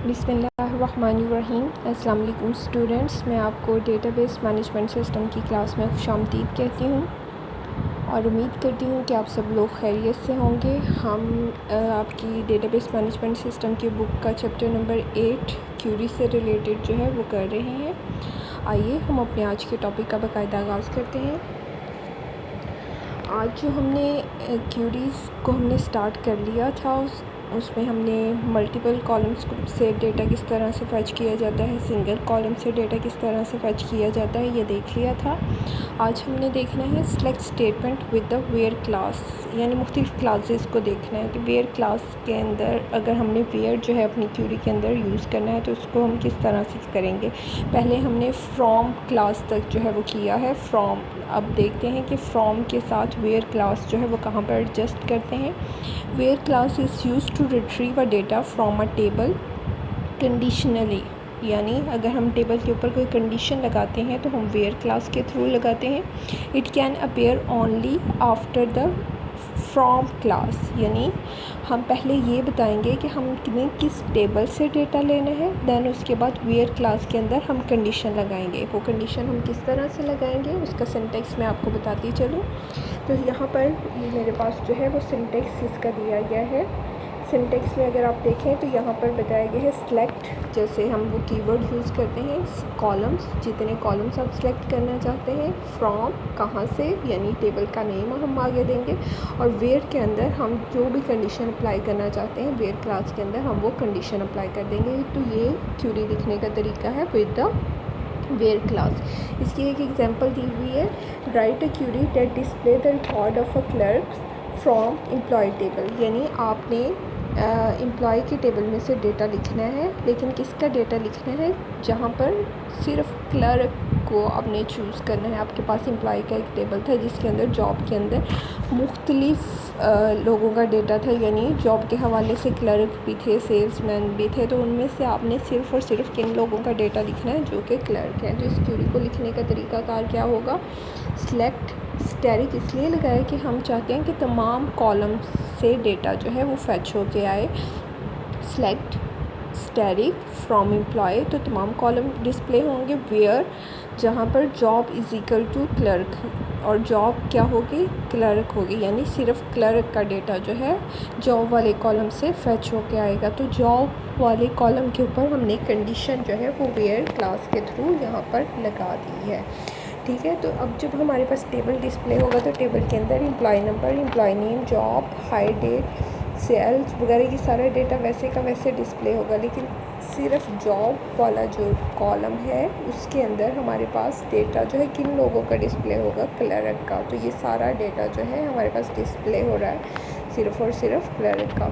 बिस्मिल्लाहिर्रहमानिर्रहीम। अस्सलाम वालेकुम स्टूडेंट्स, मैं आपको डेटाबेस मैनेजमेंट सिस्टम की क्लास में खुशामदीद कहती हूँ और उम्मीद करती हूँ कि आप सब लोग खैरियत से होंगे। हम आपकी डेटाबेस मैनेजमेंट सिस्टम की बुक का चैप्टर नंबर 8 क्यूरी से रिलेटेड जो है वो कर रहे हैं। आइए हम अपने आज के टॉपिक का बाकायदा आगाज़ करते हैं। आज जो हमने क्यूरीज़ को हमने स्टार्ट कर लिया था, उसमें हमने मल्टीपल कॉलम्स से डेटा किस तरह से फैच किया जाता है, सिंगल कॉलम से डेटा किस तरह से फैच किया जाता है, ये देख लिया था। आज हमने देखना है select statement with the where clause, यानी मुख्तलिफ़ क्लासेस को देखना है कि वेयर क्लास के अंदर अगर हमने वेयर जो है अपनी क्यूरी के अंदर यूज़ करना है तो उसको हम किस तरह से करेंगे। पहले हमने फ्रॉम क्लास तक जो है वो किया है फ्रॉम। अब देखते हैं कि फ्रॉम के साथ वेयर क्लास जो है वो कहाँ पर एडजस्ट करते हैं। Where clause is use to retrieve a data from a table conditionally, यानी अगर हम टेबल के ऊपर कोई कंडीशन लगाते हैं तो हम वेयर क्लास के थ्रू लगाते हैं। It can appear only after the from class, यानी हम पहले ये बताएंगे कि हमें किस टेबल से डेटा लेना है, दैन उसके बाद वेयर क्लास के अंदर हम कंडीशन लगाएंगे। वो कंडीशन हम किस तरह से लगाएंगे उसका सिंटेक्स मैं आपको बताती चलूँ। तो यहाँ पर मेरे पास जो है वो सिंटेक्स इसका दिया गया है। सिंटेक्स में अगर आप देखें तो यहाँ पर बताया गया है सेलेक्ट, जैसे हम वो कीवर्ड यूज़ करते हैं कॉलम्स, जितने कॉलम्स आप सेलेक्ट करना चाहते हैं। फ्रॉम कहाँ से, यानी टेबल का नेम हम आगे देंगे, और वेयर के अंदर हम जो भी कंडीशन अप्लाई करना चाहते हैं वेयर क्लास के अंदर हम वो कंडीशन अप्लाई कर देंगे। तो ये क्यूरी लिखने का तरीका है विद द वेयर क्लास। इसकी एक एग्जांपल दी हुई है, write a query that display the record of a clerk from employee table, यानी आपने एम्प्लॉय के टेबल में से डेटा लिखना है, लेकिन किसका डेटा लिखना है, जहाँ पर सिर्फ क्लर्क को आपने चूज़ करना है। आपके पास एम्प्लॉय का एक टेबल था जिसके अंदर जॉब के अंदर मुख्तलिफ़ लोगों का डेटा था, यानी जॉब के हवाले से क्लर्क भी थे, सेल्समैन भी थे। तो उनमें से आपने सिर्फ़ और सिर्फ किन लोगों का डेटा लिखना है, जो कि क्लर्क हैं। तो इस क्यूरी को लिखने का तरीक़ाकार क्या होगा, सेलेक्ट स्टैटिक इसलिए लगाया कि हम चाहते हैं कि तमाम कॉलम से डेटा जो है वो फैच होके आए। सेलेक्ट स्टैटिक फ्रॉम एम्प्लॉय, तो तमाम कॉलम डिस्प्ले होंगे। वेयर, जहाँ पर job is equal to clerk, और जॉब क्या होगी, क्लर्क होगी, यानी सिर्फ क्लर्क का डेटा जो है जॉब वाले कॉलम से फैच होके आएगा। तो जॉब वाले कॉलम के ऊपर हमने कंडीशन जो है वो वेयर क्लास के थ्रू यहाँ पर लगा दी है। ठीक है, तो अब जब हमारे पास टेबल डिस्प्ले होगा तो टेबल के अंदर employee number, employee name, job, hire date, sales वगैरह की सारा डेटा वैसे का वैसे डिस्प्ले होगा, लेकिन सिर्फ जॉब वाला जो कॉलम है उसके अंदर हमारे पास डेटा जो है किन लोगों का डिस्प्ले होगा, क्लर्क का। तो ये सारा डेटा जो है हमारे पास डिस्प्ले हो रहा है सिर्फ और सिर्फ क्लर्क का।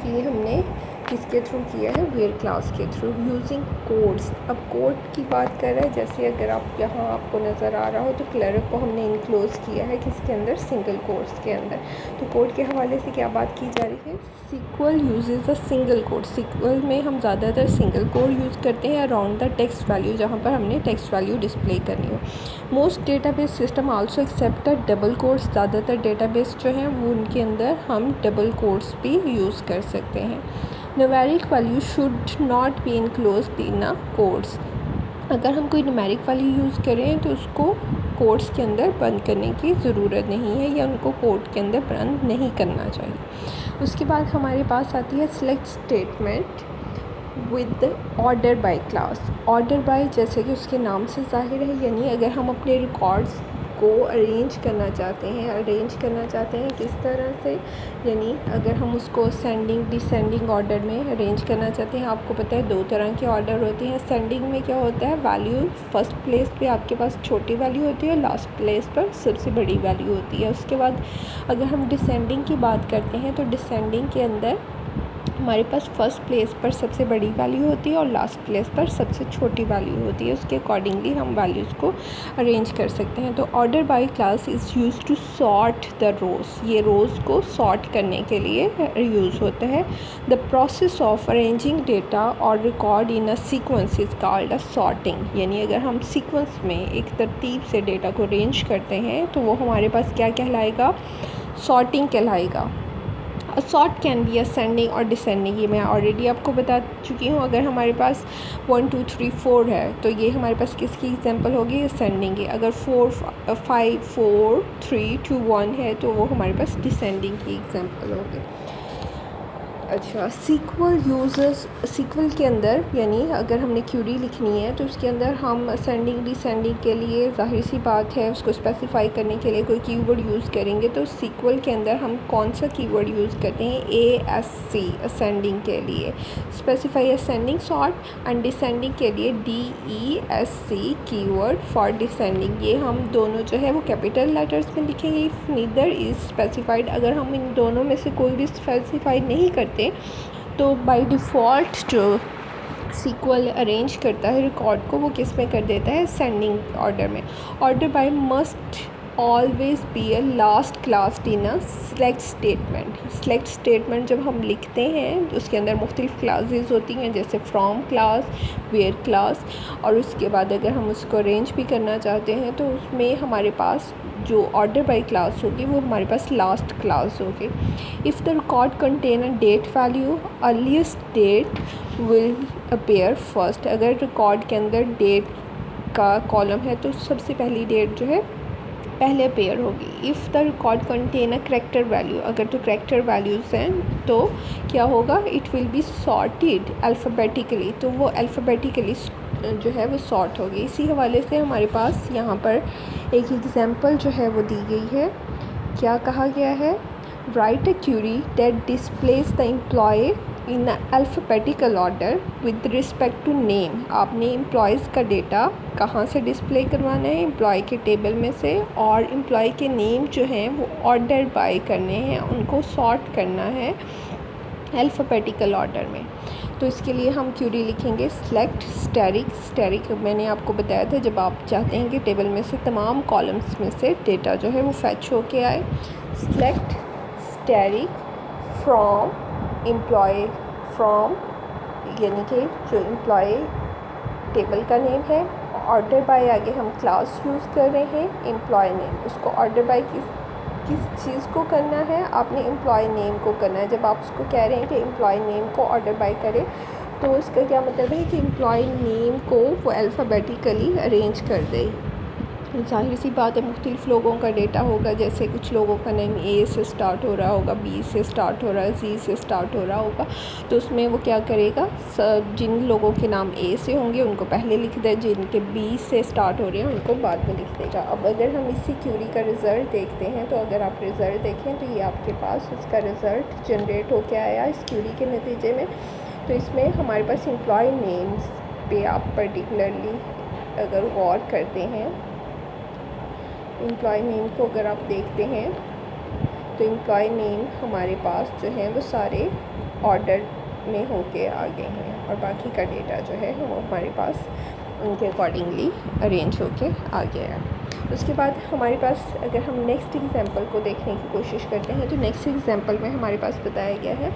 ये हमने किसके थ्रू किया है, वेयर क्लास के थ्रू, यूजिंग कोड्स। अब कोड की बात कर रहा है, जैसे अगर आप यहाँ आपको नज़र आ रहा हो तो क्लर्क को हमने इनक्लोज किया है किसके अंदर, सिंगल कोड्स के अंदर। तो कोड के हवाले से क्या बात की जा रही है, SQL uses a single quote. SQL में हम ज़्यादातर सिंगल कोड यूज़ करते हैं अराउंड द टेक्स्ट वैल्यू, जहाँ पर हमने टेक्स्ट वैल्यू डिस्प्ले करनी हो। Most database system also accept the double quotes. ज़्यादातर डेटाबेस जो हैं वो उनके अंदर हम डबल कोड्स भी यूज़ कर सकते हैं। Numeric value should not be enclosed in a codes. अगर हम कोई न्यूमेरिक वैल्यू यूज़ करें तो उसको कोड्स के अंदर बंद करने की ज़रूरत नहीं है, या उनको कोड के अंदर बंद नहीं करना चाहिए। उसके बाद हमारे पास आती है select statement with order by class. Order by जैसे कि उसके नाम से ज़ाहिर है, यानी अगर हम अपने रिकॉर्ड्स को अरेंज करना चाहते हैं किस तरह से, यानी अगर हम उसको असेंडिंग डिसेंडिंग ऑर्डर में अरेंज करना चाहते हैं। आपको पता है दो तरह के ऑर्डर होते हैं। असेंडिंग में क्या होता है, वैल्यू फर्स्ट प्लेस पे आपके पास छोटी वैल्यू होती है, लास्ट प्लेस पर सबसे बड़ी वैल्यू होती है। उसके बाद अगर हम डिसेंडिंग की बात करते हैं तो डिसेंडिंग के अंदर हमारे पास फर्स्ट प्लेस पर सबसे बड़ी वैल्यू होती है और लास्ट प्लेस पर सबसे छोटी वैल्यू होती है। उसके अकॉर्डिंगली हम वैल्यूज़ को अरेंज कर सकते हैं। तो order by clause is use to sort the rows, ये रोज़ को सॉर्ट करने के लिए यूज़ होता है। The process of arranging data और record in a sequence is called a sorting, यानी अगर हम सीक्वेंस में एक तरतीब से डेटा को अरेंज करते हैं तो वो हमारे पास क्या कहलाएगा, सॉर्टिंग कहलाएगा। सॉर्ट कैन बी असेंडिंग और डिसेंडिंग, ये मैं ऑलरेडी आपको बता चुकी हूँ। अगर हमारे पास 1 2 3 4 है तो ये हमारे पास किसकी एग्जांपल होगी, असेंडिंग की। अगर 4 5 4 3 2 1 है तो वो हमारे पास डिसेंडिंग की एग्जांपल होगी। अच्छा, सीक्वल के अंदर यानी अगर हमने क्यूरी लिखनी है तो उसके अंदर हम असेंडिंग डिसेंडिंग के लिए ज़ाहिर सी बात है उसको स्पेसिफाई करने के लिए कोई कीवर्ड यूज़ करेंगे। तो सीक्वल के अंदर हम कौन सा कीवर्ड यूज़ करते हैं, ASC असेंडिंग के लिए, specify ascending sort, and descending के लिए DESC कीवर्ड फॉर डिसेंडिंग। ये हम दोनों जो है वो कैपिटल लेटर्स में लिखेंगे। इफ़ नीदर इज़ स्पेसिफाइड, अगर हम इन दोनों में से कोई भी स्पेसिफाई नहीं करते तो बाय डिफ़ॉल्ट जो सीक्वल अरेंज करता है रिकॉर्ड को वो किस में कर देता है, असेंडिंग ऑर्डर में। Order by must always be a last class in a select statement. Select statement जब हम लिखते हैं तो उसके अंदर मुख्तलिफ़ क्लासेस होती हैं, जैसे फ्रॉम क्लास, वेयर क्लास, और उसके बाद अगर हम उसको अरेंज भी करना चाहते हैं तो उसमें हमारे पास जो ऑर्डर बाय क्लास होगी वो हमारे पास लास्ट क्लास होगी। If the record contain a date value, earliest date will appear first. अगर रिकॉर्ड के अंदर डेट का कॉलम है तो सबसे पहली डेट जो है पहले अपीयर होगी। If the record contain a character value, अगर तो करैक्टर वैल्यूज़ हैं तो क्या होगा, it will be sorted alphabetically, तो वो अल्फ़ाबेटिकली जो है वो सॉर्ट होगी। इसी हवाले से हमारे पास यहाँ पर एक एग्ज़ाम्पल जो है वो दी गई है। क्या कहा गया है, write a query that displays the employee in alphabetical order with respect to name. आपने एम्प्लॉयज़ का डेटा कहाँ से डिस्प्ले करवाना है, एम्प्लॉय के टेबल में से, और एम्प्लॉय के नेम जो हैं वो ऑर्डर बाय करने हैं, उनको सॉर्ट करना है अल्फ़ाबेटिकल ऑर्डर में। तो इसके लिए हम क्यूरी लिखेंगे सेलेक्ट स्टैटिक। स्टैटिक मैंने आपको बताया था जब आप चाहते हैं कि टेबल में से तमाम कॉलम्स में से डेटा जो है वो फैच होके आए। Select static from employ, from यानी कि जो एम्प्लॉय टेबल का नेम है, ऑर्डर बाय आगे हम क्लास यूज़ कर रहे हैं, एम्प्लॉय नेम, उसको ऑर्डर बाय किस चीज़ को करना है, आपने एम्प्लॉय नेम को करना है। जब आप उसको कह रहे हैं कि एम्प्लॉय नेम को ऑर्डर बाय करें तो इसका क्या मतलब है कि एम्प्लॉय नेम को वो अल्फ़ाबेटिकली अरेंज कर दे। ज़ाहिर सी बात है मुख्तलिफ़ लोगों का डेटा होगा, जैसे कुछ लोगों का नेम A से स्टार्ट हो रहा होगा, B से स्टार्ट हो रहा है, C से स्टार्ट हो रहा होगा, तो उसमें वो क्या करेगा, जिन लोगों के नाम A से होंगे उनको पहले लिख दे, जिनके B से स्टार्ट हो रहे हैं उनको बाद में लिख देगा। अब अगर हम इसी क्यूरी का रिज़ल्ट देखते हैं तो अगर आप रिज़ल्ट देखें तो ये आपके पास उसका रिज़ल्ट जनरेट होकर आया इस क्यूरी के नतीजे में। तो इसमें हमारे पास एम्प्लॉय नेम्स पे आप पर्टिकुलरली अगर गौर करते हैं, एम्प्लॉय नेम को अगर आप देखते हैं तो एम्प्लॉय नेम हमारे पास जो है वो सारे ऑर्डर में होके आ गए हैं और बाकी का डेटा जो है वो हमारे पास उनके अकॉर्डिंगली अरेंज होके आ गया है। उसके बाद हमारे पास अगर हम नेक्स्ट एग्जांपल को देखने की कोशिश करते हैं तो नेक्स्ट एग्जांपल में हमारे पास बताया गया है,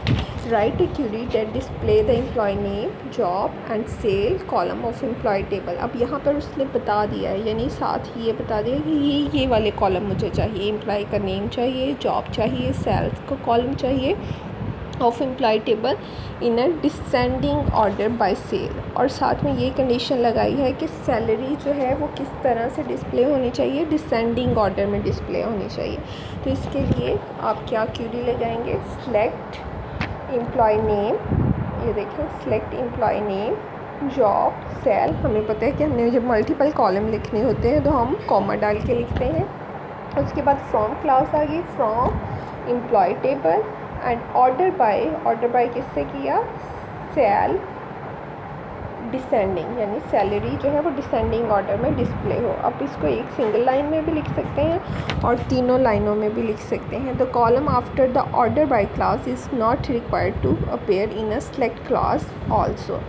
write a query that display the employee name, job and sale column of employee table. अब यहाँ पर उसने बता दिया है, यानी साथ ही ये बता दिया कि ये वाले कॉलम मुझे चाहिए, एम्प्लॉय का नेम चाहिए, जॉब चाहिए, सेल्स का कॉलम चाहिए of employee table in a descending order by sale, और साथ में ये कंडीशन लगाई है कि सैलरी जो है वो किस तरह से डिस्प्ले होनी चाहिए, डिसेंडिंग ऑर्डर में डिस्प्ले होनी चाहिए। तो इसके लिए आप क्या क्यूरी लगाएंगे, सेलेक्ट एम्प्लॉय नेम, ये देखें select employee name, job, sale. हमें पता है कि हमने जब मल्टीपल कॉलम लिखने होते हैं तो हम कॉमा डाल के लिखते हैं। उसके बाद फ्रॉम क्लास आ गई, from employee table, and order by किससे किया, सेल डिसेंडिंग, यानी सैलरी जो है वो डिसेंडिंग ऑर्डर में डिस्प्ले हो। अब इसको एक सिंगल लाइन में भी लिख सकते हैं और तीनों लाइनों में भी लिख सकते हैं। The column after the order by clause is not required to appear in a select clause also.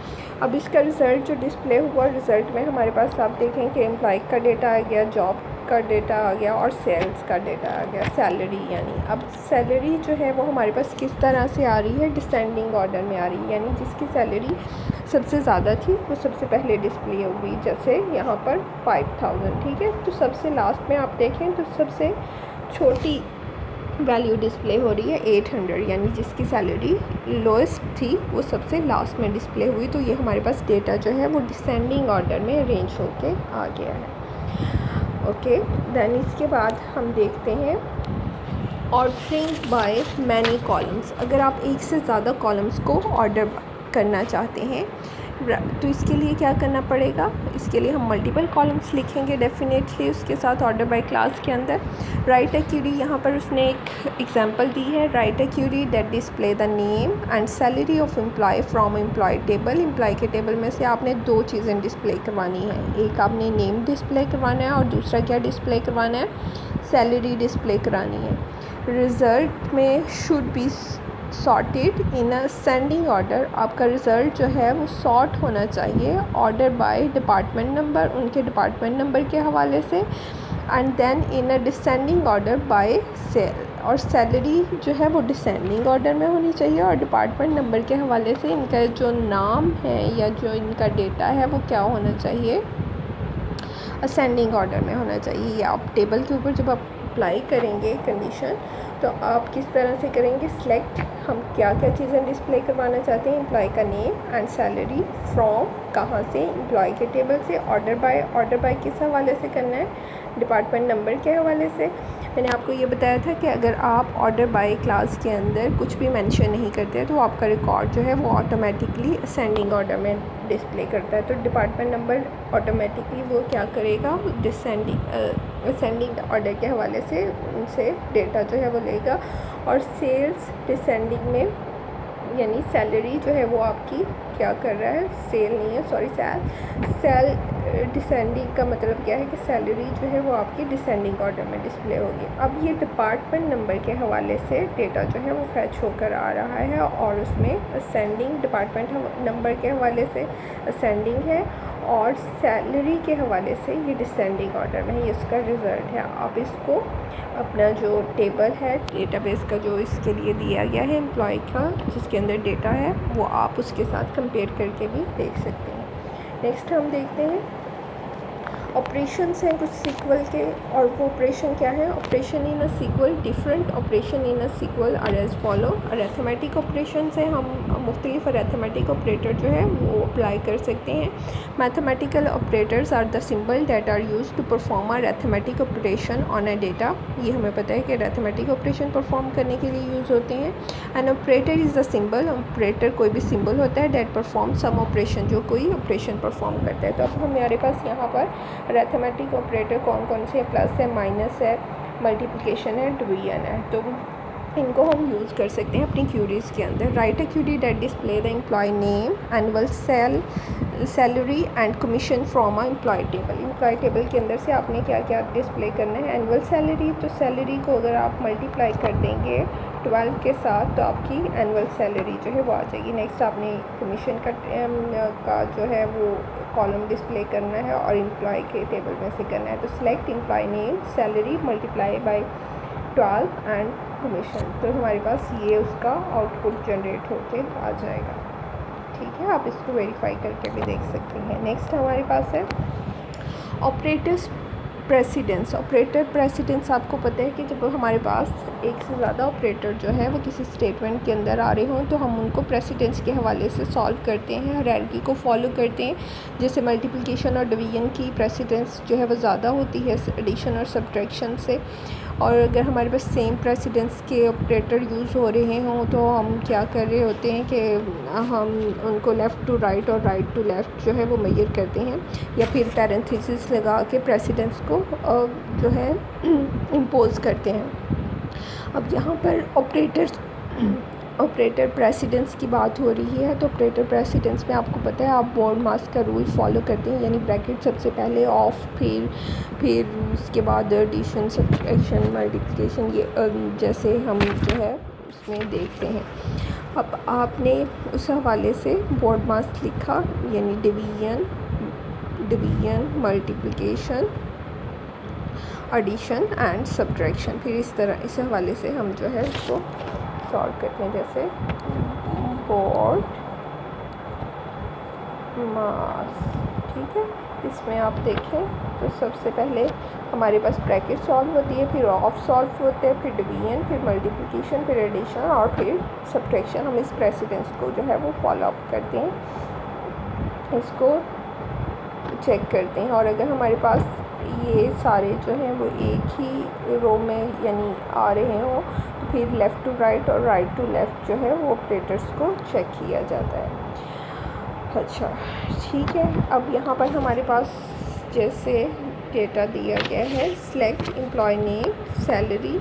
अब इसका रिज़ल्ट जो डिस्प्ले हुआ, रिज़ल्ट में हमारे पास आप देखें कि एम्प्लॉय का डेटा आ गया, जॉब का डेटा आ गया और सेल्स का डेटा आ गया, सैलरी यानी। अब सैलरी जो है वो हमारे पास किस तरह से आ रही है, डिसेंडिंग ऑर्डर में आ रही है, यानी जिसकी सैलरी सबसे ज़्यादा थी वो सबसे पहले डिस्प्ले होगी, जैसे यहाँ पर 5000, ठीक है। तो सबसे लास्ट में आप देखें तो सबसे छोटी वैल्यू डिस्प्ले हो रही है 800, यानी जिसकी सैलरी लोएस्ट थी वो सबसे लास्ट में डिस्प्ले हुई। तो ये हमारे पास डेटा जो है वो डिसेंडिंग ऑर्डर में अरेंज होके आ गया है। ओके, देन इसके बाद हम देखते हैं ऑर्डरिंग बाय मैनी कॉलम्स। अगर आप एक से ज़्यादा कॉलम्स को ऑर्डर करना चाहते हैं तो इसके लिए क्या करना पड़ेगा, इसके लिए हम मल्टीपल कॉलम्स लिखेंगे डेफिनेटली उसके साथ ऑर्डर बाय क्लास के अंदर। राइट अ क्वेरी, यहाँ पर उसने एक एग्जांपल दी है, write a query that display the name and salary of employee from employee table. Employee के टेबल में से आपने दो चीज़ें डिस्प्ले करवानी है, एक आपने नेम डिस्प्ले करवाना है और दूसरा क्या डिस्प्ले करवाना है, सैलरी डिस्प्ले करानी है। रिज़ल्ट में should be sorted in ascending order. आपका रिज़ल्ट जो है वो सॉर्ट होना चाहिए ऑर्डर बाय डिपार्टमेंट नंबर, उनके डिपार्टमेंट नंबर के हवाले से, and then in a descending order by sale. और सैलरी जो है वो डिसेंडिंग ऑर्डर में होनी चाहिए और डिपार्टमेंट नंबर के हवाले से इनका जो नाम है या जो इनका डेटा है वो क्या होना चाहिए, असेंडिंग ऑर्डर में होना चाहिए। आप टेबल के ऊपर जब आप अप्लाई करेंगे कंडीशन तो आप किस तरह से करेंगे, सिलेक्ट हम क्या क्या चीज़ें डिस्प्ले करवाना चाहते हैं, एम्प्लॉय का नेम एंड सैलरी फ्रॉम, कहाँ से, एम्प्लॉय के टेबल से, ऑर्डर बाय किस हवाले से करना है, डिपार्टमेंट नंबर के हवाले से। मैंने आपको ये बताया था कि अगर आप ऑर्डर बाय क्लास के अंदर कुछ भी मेंशन नहीं करते तो आपका रिकॉर्ड जो है वो ऑटोमेटिकली असेंडिंग ऑर्डर में डिस्प्ले करता है। तो डिपार्टमेंट नंबर ऑटोमेटिकली वो क्या करेगा, असेंडिंग ऑर्डर के हवाले से उनसे डेटा जो है वो लेगा। और सेल्स डिसेंडिंग में, यानी सैलरी जो है वो आपकी क्या कर रहा है, सेल नहीं है सॉरी सेल डिसेंडिंग का मतलब क्या है कि सैलरी जो है वो आपकी डिसेंडिंग ऑर्डर में डिस्प्ले होगी। अब ये डिपार्टमेंट नंबर के हवाले से डेटा जो है वो फैच होकर आ रहा है और उसमें असेंडिंग, डिपार्टमेंट नंबर के हवाले से असेंडिंग है और सैलरी के हवाले से ये डिसेंडिंग ऑर्डर में है, ये इसका रिज़ल्ट है। आप इसको अपना जो टेबल है डेटाबेस का जो इसके लिए दिया गया है एम्प्लॉय का जिसके अंदर डेटा है वो आप उसके साथ कंपेयर करके भी देख सकते हैं। नेक्स्ट हम देखते हैं ऑपरेशंस हैं कुछ सीक्वल के, और वो ऑपरेशन क्या है, operation in a SQL, different operation in a SQL are as follow. Arithmetic operation से हम मुख्तलिफ अरेथमेटिक ऑपरेटर जो है वो अप्लाई कर सकते हैं। Mathematical operators are the symbol that are use to perform a arithmetic operation on a data. ये हमें पता है कि अरेथमेटिक ऑपरेशन परफॉर्म करने के लिए यूज़ होते हैं। An operator is the symbol, operator कोई भी सिंबल होता है दैट परफॉर्म सम ऑपरेशन, जो कोई ऑपरेशन परफॉर्म करता है। तो अब हमारे पास यहाँ पर अरेथमेटिक ऑपरेटर कौन कौन से, प्लस है, माइनस है, मल्टीप्लिकेशन है, डिवीजन है, तो इनको हम यूज़ कर सकते हैं अपनी क्यूरीज़ के अंदर। Write a query that display the employee name, annual salary and commission from a employee table. Employee table के अंदर से आपने क्या क्या डिस्प्ले करना है, एनुअल सैलरी, तो सैलरी को अगर आप मल्टीप्लाई कर देंगे 12 के साथ तो आपकी एनुअल सैलरी जो है वो आ जाएगी। नेक्स्ट आपने कमीशन का जो है वो कॉलम डिस्प्ले करना है और एम्प्लॉय के टेबल में से करना है। तो select employee name, salary multiply by 12 and commission, तो हमारे पास ये उसका आउटपुट जनरेट होके आ जाएगा। ठीक है, आप इसको वेरीफाई करके भी देख सकते हैं। नेक्स्ट हमारे पास है ऑपरेटर्स प्रेसिडेंस। ऑपरेटर प्रेसिडेंस आपको पता है कि जब हमारे पास एक से ज़्यादा ऑपरेटर जो है वो किसी स्टेटमेंट के अंदर आ रहे हों तो हम उनको प्रेसिडेंस के हवाले से सॉल्व करते हैं, हायरार्की को फॉलो करते हैं। जैसे मल्टीप्लिकेशन और डिवीजन की प्रेसिडेंस जो है वो ज़्यादा होती है एडिशन और सब्ट्रैक्शन से, और अगर हमारे पास सेम प्रेसिडेंस के ऑपरेटर यूज़ हो रहे हों तो हम क्या कर रहे होते हैं कि हम उनको लेफ़्ट टू राइट और राइट टू लेफ़्ट जो है वो मेजर करते हैं, या फिर पैरेंथेसिस लगा के प्रेसिडेंस को जो है इम्पोज करते हैं। अब यहाँ पर ऑपरेटर प्रेसिडेंस की बात हो रही है, तो ऑपरेटर प्रेसिडेंस में आपको पता है आप बोर्ड मास का रूल फॉलो करते हैं, यानी ब्रैकेट सबसे पहले ऑफ, फिर उसके बाद एडिशन, सब्ट्रैक्शन, मल्टीप्लिकेशन, ये जैसे हम जो है उसमें देखते हैं। अब आपने उस हवाले से बोर्ड मास लिखा, यानी division, multiplication, addition and subtraction, फिर इस तरह इस हवाले से हम जो है इसको सॉल्व करते हैं। जैसे बोर्ड मास, ठीक है। इसमें आप देखें तो सबसे पहले हमारे पास ब्रैकेट सॉल्व होती है, फिर ऑफ सॉल्व होते हैं, फिर डिवीजन, फिर मल्टीप्लिकेशन, फिर एडिशन और फिर सब्ट्रैक्शन। हम इस प्रेसिडेंस को जो है वो फॉलो अप करते हैं, इसको चेक करते हैं। और अगर हमारे पास ये सारे जो हैं वो एक ही रो में यानी आ रहे हों तो फिर लेफ़्ट टू राइट और राइट टू लेफ़्ट जो है वो ऑपरेटर्स को चेक किया जाता है। अच्छा ठीक है। अब यहाँ पर हमारे पास जैसे डेटा दिया गया है, select employee name salary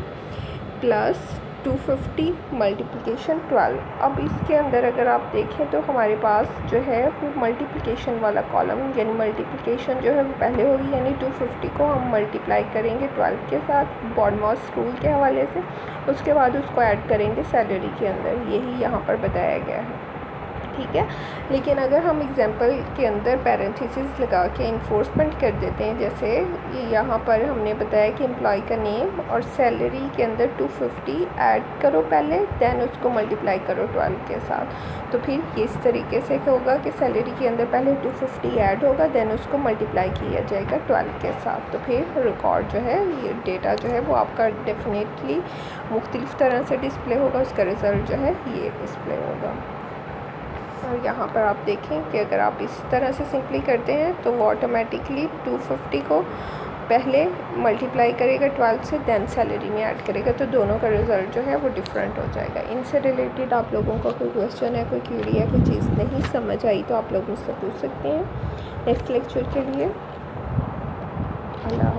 plus 250 multiplication 12। अब इसके अंदर अगर आप देखें तो हमारे पास जो है वो मल्टीप्लिकेशन वाला कॉलम यानी मल्टीप्लिकेशन जो है वो पहले होगी, यानी 250 को हम मल्टीप्लाई करेंगे 12 के साथ बॉडमॉस रूल के हवाले से, उसके बाद उसको ऐड करेंगे सैलरी के अंदर। यही यहाँ पर बताया गया है, ठीक है। लेकिन अगर हम एग्जांपल के अंदर पैरेंथेसिस लगा के इन्फोर्समेंट कर देते हैं, जैसे यहाँ पर हमने बताया कि एम्प्लॉय का नेम और सैलरी के अंदर 250 ऐड करो पहले, देन उसको मल्टीप्लाई करो 12 के साथ, तो फिर इस तरीके से होगा कि सैलरी के अंदर पहले 250 ऐड होगा, देन उसको मल्टीप्लाई किया जाएगा 12 के साथ। तो फिर रिकॉर्ड जो है ये डेटा जो है वो आपका डेफिनेटली मुख्तलिफ़ तरह से डिस्प्ले होगा, उसका रिज़ल्ट जो है ये डिस्प्ले होगा। और यहाँ पर आप देखें कि अगर आप इस तरह से सिंपली करते हैं तो वो ऑटोमेटिकली 250 को पहले मल्टीप्लाई करेगा 12 से, देन सैलरी में ऐड करेगा, तो दोनों का रिज़ल्ट जो है वो डिफरेंट हो जाएगा। इनसे रिलेटेड आप लोगों का कोई क्वेश्चन है, कोई क्वेरी है, कोई चीज़ नहीं समझ आई तो आप लोग मुझसे पूछ सकते हैं नेक्स्ट लेक्चर के लिए। अल्लाह।